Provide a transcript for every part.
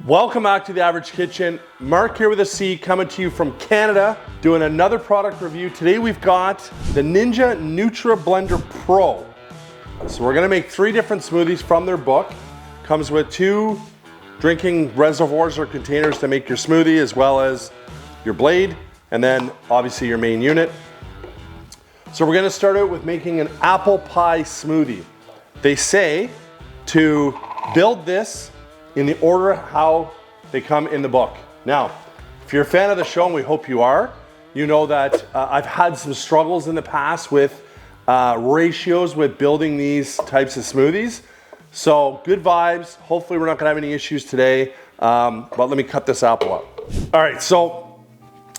Welcome back to The Average Kitchen. Mark here with a C, coming to you from Canada, doing another product review. Today we've got the Ninja Nutri-Blender Pro. So we're gonna make 3 different smoothies from their book. Comes with 2 drinking reservoirs or containers to make your smoothie, as well as your blade, and then obviously your main unit. So we're gonna start out with making an apple pie smoothie. They say to build this in the order how they come in the book. Now, if you're a fan of the show, and we hope you are, you know that I've had some struggles in the past with ratios with building these types of smoothies. So good vibes. Hopefully we're not gonna have any issues today, but let me cut this apple up. All right, so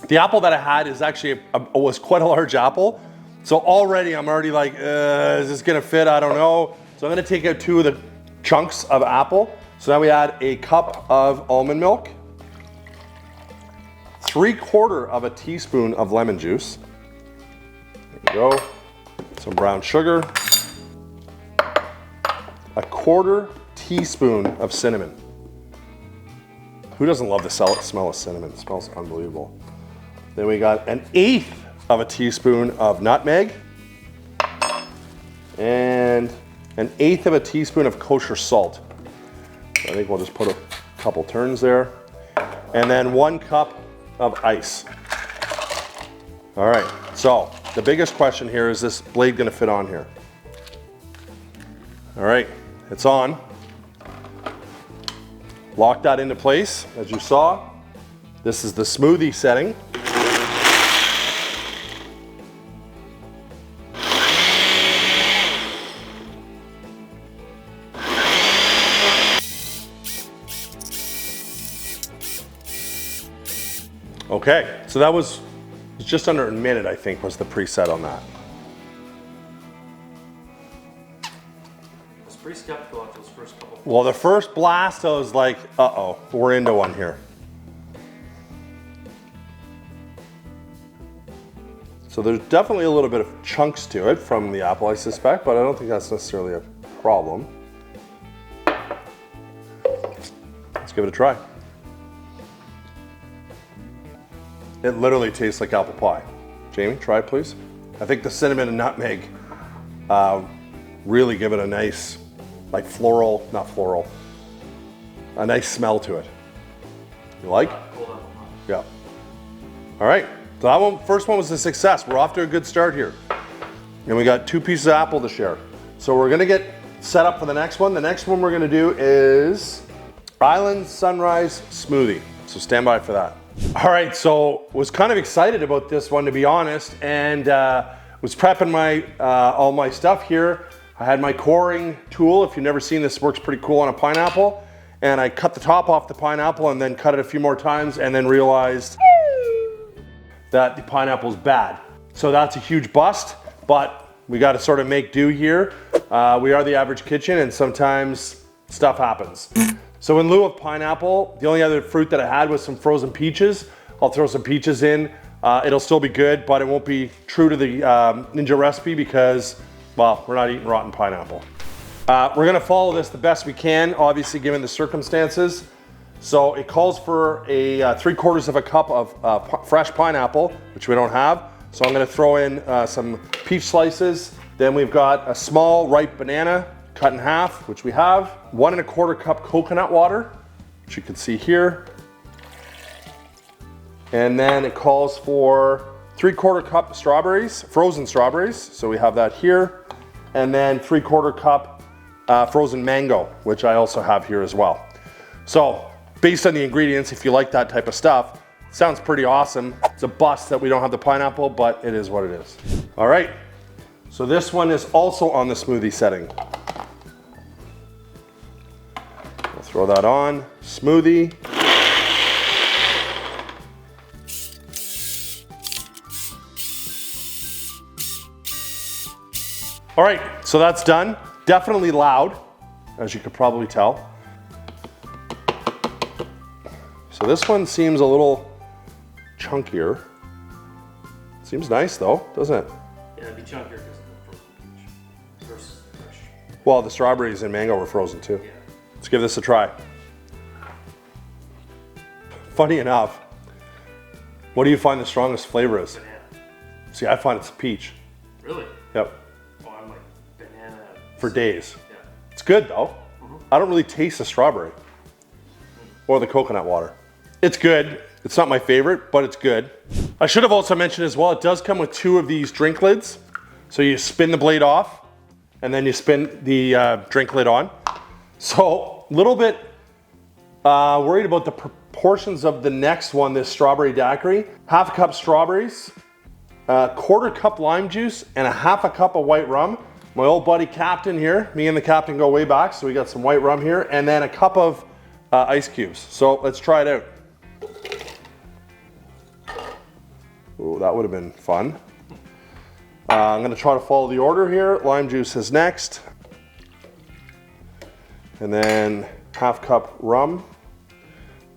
the apple that I had is actually was quite a large apple. So I'm already like, is this gonna fit? I don't know. So I'm gonna take out 2 of the chunks of apple. So now we add a cup of almond milk, 3/4 of a teaspoon of lemon juice. There we go. Some brown sugar, 1/4 teaspoon of cinnamon. Who doesn't love the smell of cinnamon? It smells unbelievable. Then we got 1/8 of a teaspoon of nutmeg and 1/8 of a teaspoon of kosher salt. I think we'll just put a couple turns there. And then 1 cup of ice. All right, so the biggest question here is this blade gonna fit on here? All right, it's on. Lock that into place, as you saw. This is the smoothie setting. Okay, so that was just under a minute, I think, was the preset on that. I was pretty skeptical after those first couple. Well, the first blast, I was like, uh-oh, we're into one here. So there's definitely a little bit of chunks to it from the apple, I suspect, but I don't think that's necessarily a problem. Let's give it a try. It literally tastes like apple pie. Jamie, try it, please. I think the cinnamon and nutmeg really give it a nice, like a nice smell to it. You like? Yeah. All right, so that first one was a success. We're off to a good start here. And we got 2 pieces of apple to share. So we're gonna get set up for the next one. The next one we're gonna do is Island Sunrise Smoothie. So stand by for that. All right, so was kind of excited about this one, to be honest, and was prepping my all my stuff here. I had my coring tool. If you've never seen this, works pretty cool on a pineapple. And I cut the top off the pineapple and then cut it a few more times and then realized that the pineapple is bad. So that's a huge bust, but we got to sort of make do here. We are The Average Kitchen, and sometimes stuff happens. So in lieu of pineapple, the only other fruit that I had was some frozen peaches. I'll throw some peaches in. It'll still be good, but it won't be true to the Ninja recipe because, well, we're not eating rotten pineapple. We're gonna follow this the best we can, obviously given the circumstances. So it calls for a 3/4 of a cup of fresh pineapple, which we don't have. So I'm gonna throw in some peach slices. Then we've got a small ripe banana, cut in half, which we have. 1 1/4 cup coconut water, which you can see here. And then it calls for 3/4 cup strawberries, frozen strawberries. So we have that here. And then 3/4 cup frozen mango, which I also have here as well. So based on the ingredients, if you like that type of stuff, sounds pretty awesome. It's a bust that we don't have the pineapple, but it is what it is. All right, so this one is also on the smoothie setting. Throw that on, smoothie. All right, so that's done. Definitely loud, as you could probably tell. So this one seems a little chunkier. Seems nice though, doesn't it? Yeah, it'd be chunkier because of the frozen peach versus fresh. Well, the strawberries and mango were frozen too. Yeah. Let's give this a try. funny enough, what do you find the strongest flavor is? Banana. See, I find it's peach. Really? Yep. Oh, I'm like banana. For days. Yeah. It's good though. I don't really taste the strawberry or the coconut water. It's good. It's not my favorite, but it's good. I should have also mentioned as well, it does come with 2 of these drink lids. So you spin the blade off and then you spin the drink lid on. So a little bit worried about the proportions of the next one, this strawberry daiquiri. Half a cup strawberries, a 1/4 cup lime juice, and a 1/2 cup of white rum. My old buddy Captain here, me and the Captain go way back, so we got some white rum here, and then a cup of ice cubes. So let's try it out. Ooh, that would have been fun. I'm gonna try to follow the order here. Lime juice is next. And then 1/2 cup rum.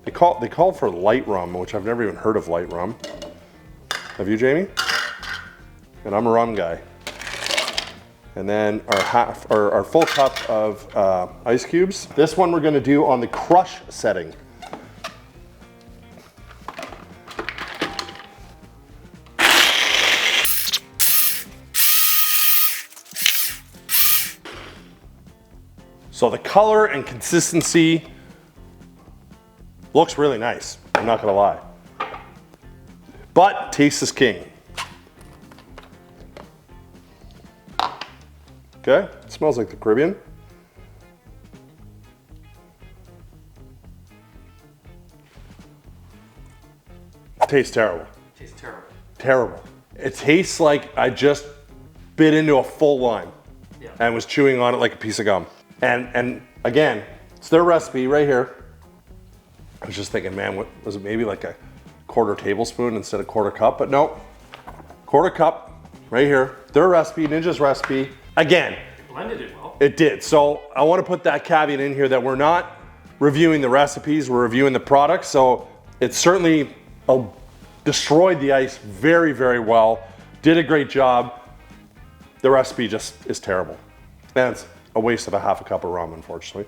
They call for light rum, which I've never even heard of light rum. Have you, Jamie? And I'm a rum guy. And then our full cup of ice cubes. This one we're gonna do on the crush setting. So the color and consistency looks really nice, I'm not gonna lie. But taste is king. Okay, it smells like the Caribbean. Tastes terrible. Tastes terrible. Terrible. It tastes like I just bit into a full lime and was chewing on it like a piece of gum. And again, it's their recipe right here. I was just thinking, man, what was it, maybe like a 1/4 tablespoon instead of 1/4 cup? But no, 1/4 cup right here. Their recipe, Ninja's recipe. Again, It blended it well. it did. So I want to put that caveat in here that we're not reviewing the recipes, we're reviewing the products. So it certainly destroyed the ice very, very well. Did a great job. The recipe just is terrible. And it's a waste of a 1/2 cup of rum, unfortunately.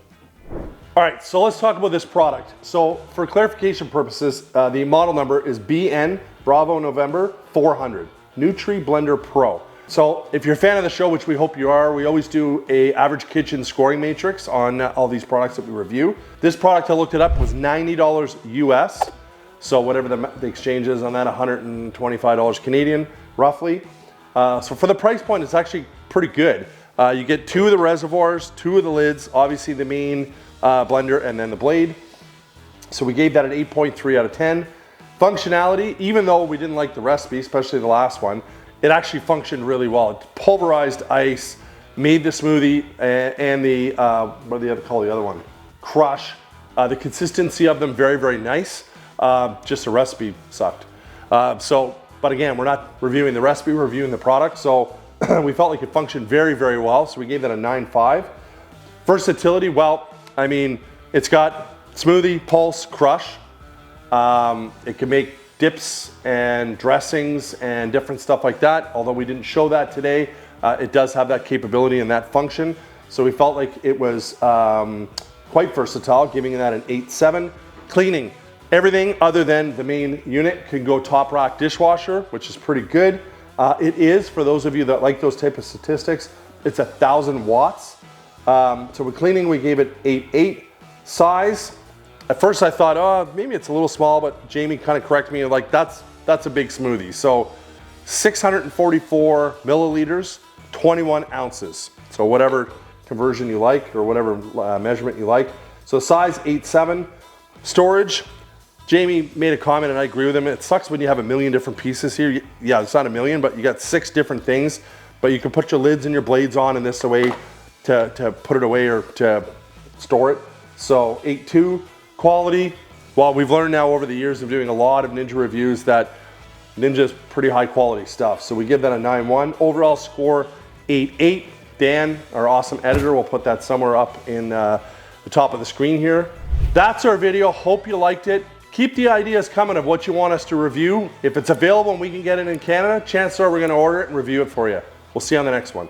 All right, so let's talk about this product. So for clarification purposes, the model number is BN Bravo November 400, Nutri-Blender Pro. So if you're a fan of the show, which we hope you are, we always do a average kitchen scoring matrix on all these products that we review. This product, I looked it up, was $90 US. So whatever the exchange is on that, $125 Canadian, roughly. So for the price point, it's actually pretty good. You get 2 of the reservoirs, 2 of the lids, obviously the main blender and then the blade. So we gave that an 8.3 out of 10. Functionality, even though we didn't like the recipe, especially the last one, it actually functioned really well. It pulverized ice, made the smoothie and the, what do you call the other one? Crush. The consistency of them, very, very nice. Just the recipe sucked. But again, we're not reviewing the recipe, we're reviewing the product. So we felt like it functioned very, very well. So we gave that a 9.5. Versatility, well, I mean, it's got smoothie, pulse, crush. It can make dips and dressings and different stuff like that. Although we didn't show that today, it does have that capability and that function. So we felt like it was quite versatile, giving that an 8.7. Cleaning, everything other than the main unit can go top rack dishwasher, which is pretty good. It is, for those of you that like those type of statistics, it's 1,000 watts. So with cleaning, we gave it 8.8. Size, at first I thought, oh, maybe it's a little small, but Jamie kind of corrected me, like that's a big smoothie. So 644 milliliters, 21 ounces. So whatever conversion you like or whatever measurement you like. So size 8.7. Storage, Jamie made a comment and I agree with him. It sucks when you have a million different pieces here. Yeah, it's not a million, but you got 6 different things. But you can put your lids and your blades on in this way to put it away or to store it. So 8.2 quality. Well, we've learned now over the years of doing a lot of Ninja reviews that Ninja's pretty high quality stuff. So we give that a 9.1. Overall score 8.8. Dan, our awesome editor, will put that somewhere up in the top of the screen here. That's our video. Hope you liked it. Keep the ideas coming of what you want us to review. If it's available and we can get it in Canada, chances are we're going to order it and review it for you. We'll see you on the next one.